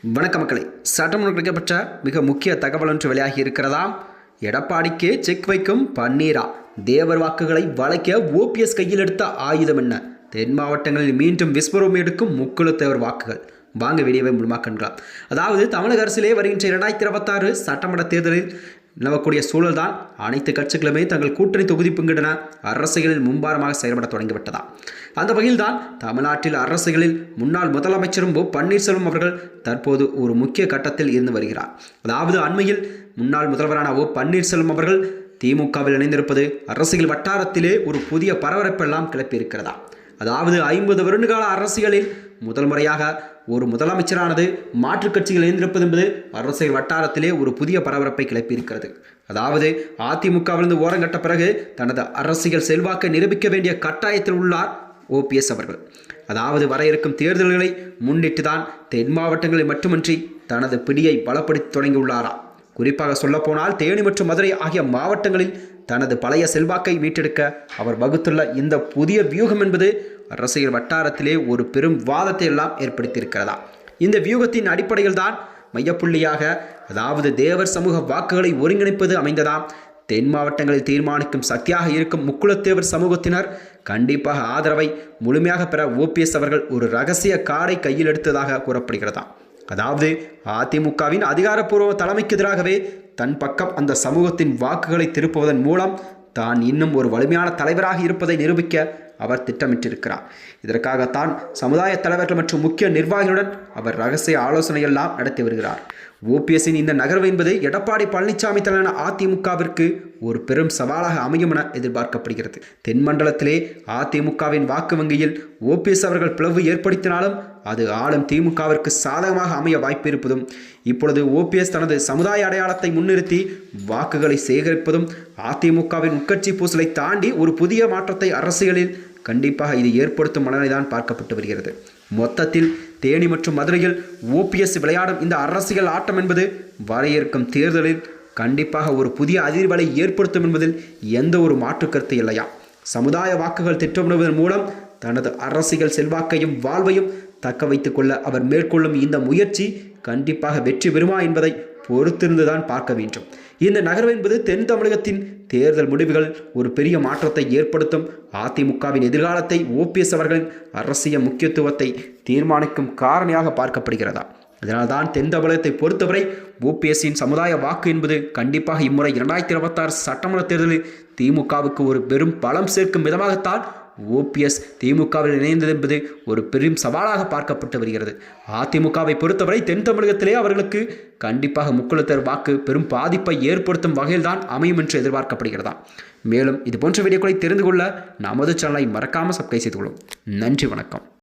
வணக்க மக்களே, சட்டமன்றம் கிடைக்கப்பட்ட மிக முக்கிய தகவல் ஒன்று வெளியாகி இருக்கிறதா? எடப்பாடிக்கே செக் வைக்கும் பன்னீரா? தேவர் வாக்குகளை வளைக்க ஓபிஎஸ் கையில் எடுத்த ஆயுதம் என்ன? தென் மாவட்டங்களில் மீண்டும் விஸ்வரூபம் எடுக்கும் முக்குளத்தேவர் வாக்குகள். வாங்க வீடியோவை முழுமையாக காண்கலாம். அதாவது தமிழக அரசிலே வருகின்ற 2026 சட்டமன்ற தேர்தலில் நிலவக்கூடிய சூழல் தான் அனைத்து கட்சிகளுமே தங்கள் கூட்டணி தொகுதி பங்கிடன அரசியலில் மும்பாரமாக செயல்பட தொடங்கிவிட்டதா. அந்த வகையில்தான் தமிழ்நாட்டில் அரசியலில் முன்னாள் முதலமைச்சரும் பன்னீர்செல்வம் அவர்கள் தற்போது ஒரு முக்கிய கட்டத்தில் இருந்து வருகிறார். அதாவது அண்மையில் முன்னாள் முதல்வரான பன்னீர்செல்வம் அவர்கள் திமுகவில் இணைந்திருப்பது அரசியல் வட்டாரத்திலே ஒரு புதிய பரபரப்பெல்லாம் கிளப்பியிருக்கிறதா. அதாவது 50 வருடகால அரசியலில் முதல் முறையாக ஒரு முதலமைச்சரானது மாற்றுக் கட்சிகள் இணைந்திருப்பது என்பது அரசியல் வட்டாரத்திலே ஒரு புதிய பரபரப்பை கிளப்பியிருக்கிறது. அதாவது அதிமுகவிலிருந்து ஓரங்கட்ட பிறகு தனது அரசியல் செல்வாக்கை நிரூபிக்க வேண்டிய கட்டாயத்தில் உள்ளார் ஓபிஎஸ் அவர்கள். அதாவது வர இருக்கும் தேர்தல்களை முன்னிட்டு தான் தென் மாவட்டங்களில் மட்டுமின்றி தனது பிடியை பலப்படுத்தி தொடங்கியுள்ளாரா. குறிப்பாக சொல்லப்போனால் தேனி மற்றும் மதுரை ஆகிய மாவட்டங்களில் தனது பழைய செல்வாக்கை மீட்டெடுக்க அவர் வகுத்துள்ள இந்த புதிய வியூகம் என்பது அரசியல் வட்டாரத்திலே ஒரு பெரும் வாதத்தை எல்லாம் ஏற்படுத்தியிருக்கிறதா. இந்த வியூகத்தின் அடிப்படையில் தான் மையப்புள்ளியாக, அதாவது தேவர் சமூக வாக்குகளை ஒருங்கிணைப்பது அமைந்ததாம். தென் மாவட்டங்களில் தீர்மானிக்கும் சக்தியாக இருக்கும் முக்குளத்தேவர் சமூகத்தினர் கண்டிப்பாக ஆதரவை முழுமையாக பெற ஓபிஎஸ் அவர்கள் ஒரு ரகசிய கார்டை கையில் எடுத்ததாக கூறப்படுகிறதா. அதாவது அதிமுகவின் அதிகாரப்பூர்வ தலைமைக்கு எதிராகவே தன் பக்கம் அந்த சமூகத்தின் வாக்குகளை திருப்புவதன் மூலம் தான் இன்னும் ஒரு வலிமையான தலைவராக இருப்பதை நிரூபிக்க அவர் திட்டமிட்டிருக்கிறார். இதற்காகத்தான் சமுதாய தலைவர்கள் மற்றும் முக்கிய நிர்வாகிகளுடன் அவர் ரகசிய ஆலோசனையெல்லாம் நடத்தி வருகிறார். ஓபிஎஸ்ஸின் இந்த நகர்வு என்பது எடப்பாடி பழனிசாமி தலைமையிலான அதிமுகவிற்கு ஒரு பெரும் சவாலாக அமையும் என எதிர்பார்க்கப்படுகிறது. தென்மண்டலத்திலே அதிமுகவின் வாக்கு வங்கியில் ஓபிஎஸ் அவர்கள் பிளவு ஏற்படுத்தினாலும் அது ஆளும் திமுகவிற்கு சாதகமாக அமைய வாய்ப்பு இருப்பதும், இப்பொழுது ஓபிஎஸ் தனது சமுதாய அடையாளத்தை முன்னிறுத்தி வாக்குகளை சேகரிப்பதும் அதிமுகவின் உட்கட்சி பூசலை தாண்டி ஒரு புதிய மாற்றத்தை அரசியலில் கண்டிப்பாக இது ஏற்படுத்தும் மனநிலைதான் பார்க்கப்பட்டு வருகிறது. மொத்தத்தில் தேனி மற்றும் மதுரையில் ஓபிஎஸ் விளையாடும் இந்த அரசியல் ஆட்டம் என்பது வர இருக்கும் தேர்தலில் கண்டிப்பாக ஒரு புதிய அதிர்வலை ஏற்படுத்தும் என்பதில் எந்த ஒரு மாற்று கருத்து இல்லையா. சமுதாய வாக்குகள் திட்டமிடுவதன் மூலம் தனது அரசியல் செல்வாக்கையும் வாழ்வையும் தக்க வைத்துக் கொள்ள அவர் மேற்கொள்ளும் இந்த முயற்சி கண்டிப்பாக வெற்றி பெறுமா என்பதை பொறுத்திருந்துதான் பார்க்க வேண்டும். இந்த நகர்வு என்பது தென் தமிழகத்தின் தேர்தல் முடிவுகள் ஒரு பெரிய மாற்றத்தை ஏற்படுத்தும். அதிமுகவின் எதிர்காலத்தை ஓபிஎஸ் அவர்களின் அரசியல் முக்கியத்துவத்தை தீர்மானிக்கும் காரணியாக பார்க்கப்படுகிறதா. அதனால்தான் தென் தமிழகத்தை பொறுத்தவரை ஓபிஎஸ்ஸின் சமுதாய வாக்கு என்பது கண்டிப்பாக இம்முறை 2026 சட்டமன்ற தேர்தலில் திமுகவுக்கு ஒரு பெரும் பலம் சேர்க்கும் விதமாகத்தான் ஓபிஎஸ் திமுகவில் இணைந்தது என்பது ஒரு பெரும் சவாலாக பார்க்கப்பட்டு வருகிறது. அதிமுகவை பொறுத்தவரை தென் தமிழகத்திலே அவர்களுக்கு கண்டிப்பாக முக்குளத்தேவர் வாக்கு பெரும் பாதிப்பை ஏற்படுத்தும் வகையில்தான் அமையும் என்று எதிர்பார்க்கப்படுகிறதா. மேலும் இது போன்ற வீடியோக்களை தெரிந்து கொள்ள நமது சேனலை மறக்காமல் சப்ஸ்கிரைப் செய்து கொள்ளும். நன்றி, வணக்கம்.